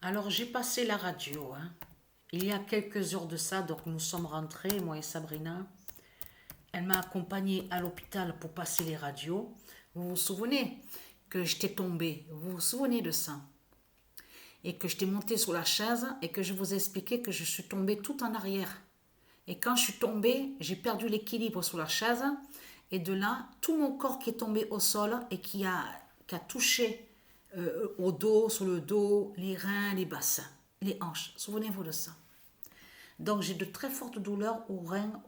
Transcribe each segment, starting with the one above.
Alors, j'ai passé la radio, hein. Il y a quelques heures de ça, donc nous sommes rentrés, moi et Sabrina. Elle m'a accompagnée à l'hôpital pour passer les radios. Vous vous souvenez que j'étais tombée? Vous vous souvenez de ça? Et que j'étais montée sur la chaise et que je vous ai expliqué que je suis tombée tout en arrière. Et quand je suis tombée, j'ai perdu l'équilibre sur la chaise. Et de là, tout mon corps qui est tombé au sol et qui a touché au dos, sur le dos, les reins, les bassins, les hanches. Souvenez-vous de ça. Donc j'ai de très fortes douleurs aux reins,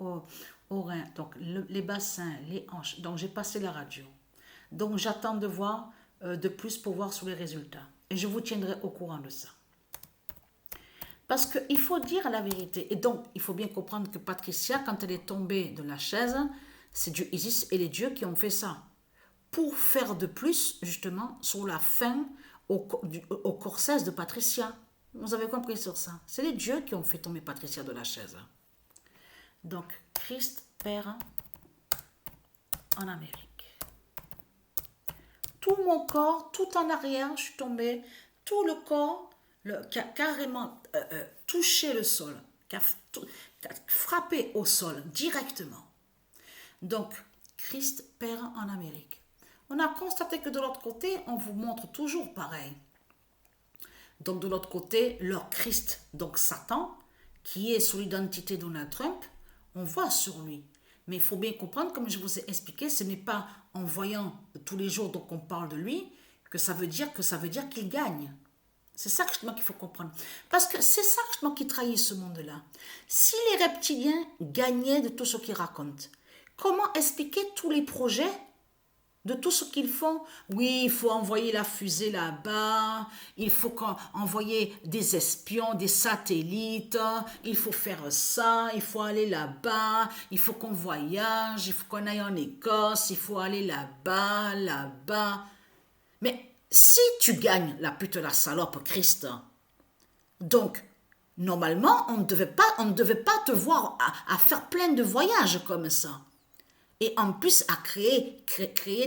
aux reins. Donc les bassins, les hanches. Donc j'ai passé la radio. Donc j'attends de voir de plus pour voir sur les résultats. Et je vous tiendrai au courant de ça. Parce qu'il faut dire la vérité. Et donc, il faut bien comprendre que Patricia, quand elle est tombée de la chaise, c'est Dieu Isis et les dieux qui ont fait ça. Pour faire de plus, justement, sur la fin au corset de Patricia. Vous avez compris sur ça. C'est les dieux qui ont fait tomber Patricia de la chaise. Donc, Christ Père en Amérique. Tout mon corps, tout en arrière, je suis tombée. Tout le corps qui a carrément touché le sol, qui a frappé au sol directement. Donc, Christ Père en Amérique. On a constaté que de l'autre côté, on vous montre toujours pareil. Donc, de l'autre côté, leur Christ, donc Satan, qui est sous l'identité de Donald Trump, on voit sur lui. Mais il faut bien comprendre, comme je vous ai expliqué, ce n'est pas en voyant tous les jours donc on parle de lui que ça veut dire qu'il gagne. C'est ça justement qu'il faut comprendre. Parce que c'est ça justement qui trahit ce monde-là. Si les reptiliens gagnaient de tout ce qu'ils racontent, comment expliquer tous les projets de tout ce qu'ils font? Oui, il faut envoyer la fusée là-bas, il faut envoyer des espions, des satellites, il faut faire ça, il faut aller là-bas, il faut qu'on voyage, il faut qu'on aille en Écosse, il faut aller là-bas, là-bas. Mais si tu gagnes la pute, la salope, Christ, donc, normalement, on ne devait pas te voir à faire plein de voyages comme ça. Et en plus, à créer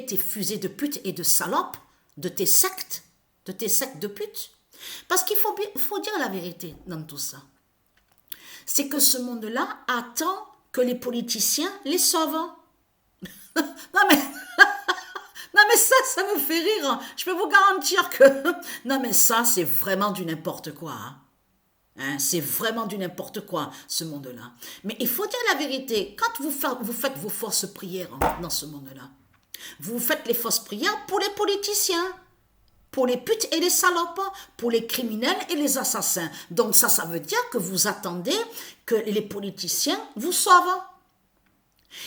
tes fusées de putes et de salopes, de tes sectes de putes. Parce qu'il faut dire la vérité dans tout ça. C'est que ce monde-là attend que les politiciens les sauvent. Non mais... Non mais ça me fait rire. Je peux vous garantir que... Non mais ça, c'est vraiment du n'importe quoi. Hein, c'est vraiment du n'importe quoi, ce monde-là. Mais il faut dire la vérité. Quand vous faites vos fausses prières dans ce monde-là, vous faites les fausses prières pour les politiciens, pour les putes et les salopes, pour les criminels et les assassins. Donc ça veut dire que vous attendez que les politiciens vous sauvent.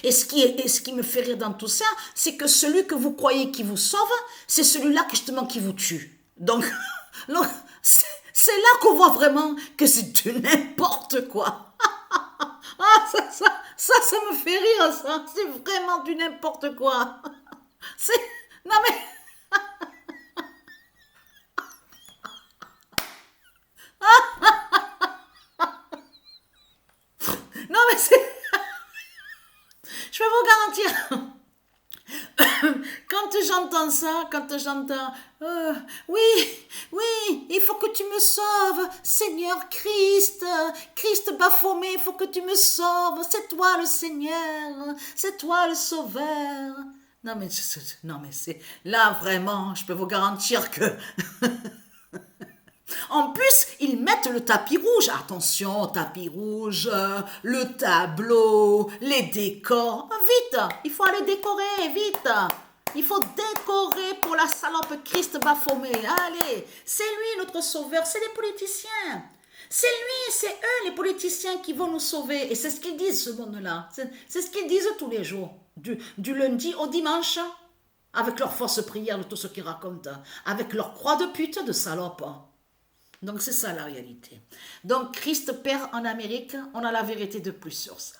Et ce qui me fait rire dans tout ça, c'est que celui que vous croyez qui vous sauve, c'est celui-là justement qui vous tue. Donc c'est là qu'on voit vraiment que c'est du n'importe quoi. Ah, ça me fait rire, ça. C'est vraiment du n'importe quoi. Non mais... Non mais c'est... Je peux vous garantir... Quand j'entends ça, oui, il faut que tu me sauves, Seigneur Christ, Christ Baphomet, il faut que tu me sauves, c'est toi le Seigneur, c'est toi le Sauveur. Non mais c'est là vraiment, je peux vous garantir que en plus, ils mettent le tapis rouge. Attention, tapis rouge, le tableau, les décors. Vite, il faut aller décorer, vite. Il faut décorer pour la salope Christ Baphomet. Allez, c'est lui notre sauveur, c'est les politiciens. C'est lui, c'est eux les politiciens qui vont nous sauver. Et c'est ce qu'ils disent ce monde-là. C'est ce qu'ils disent tous les jours, du lundi au dimanche. Avec leurs fausses prières de tout ce qu'ils racontent. Avec leur croix de pute de salope. Donc c'est ça la réalité. Donc Christ Père en Amérique, on a la vérité de plus sur ça.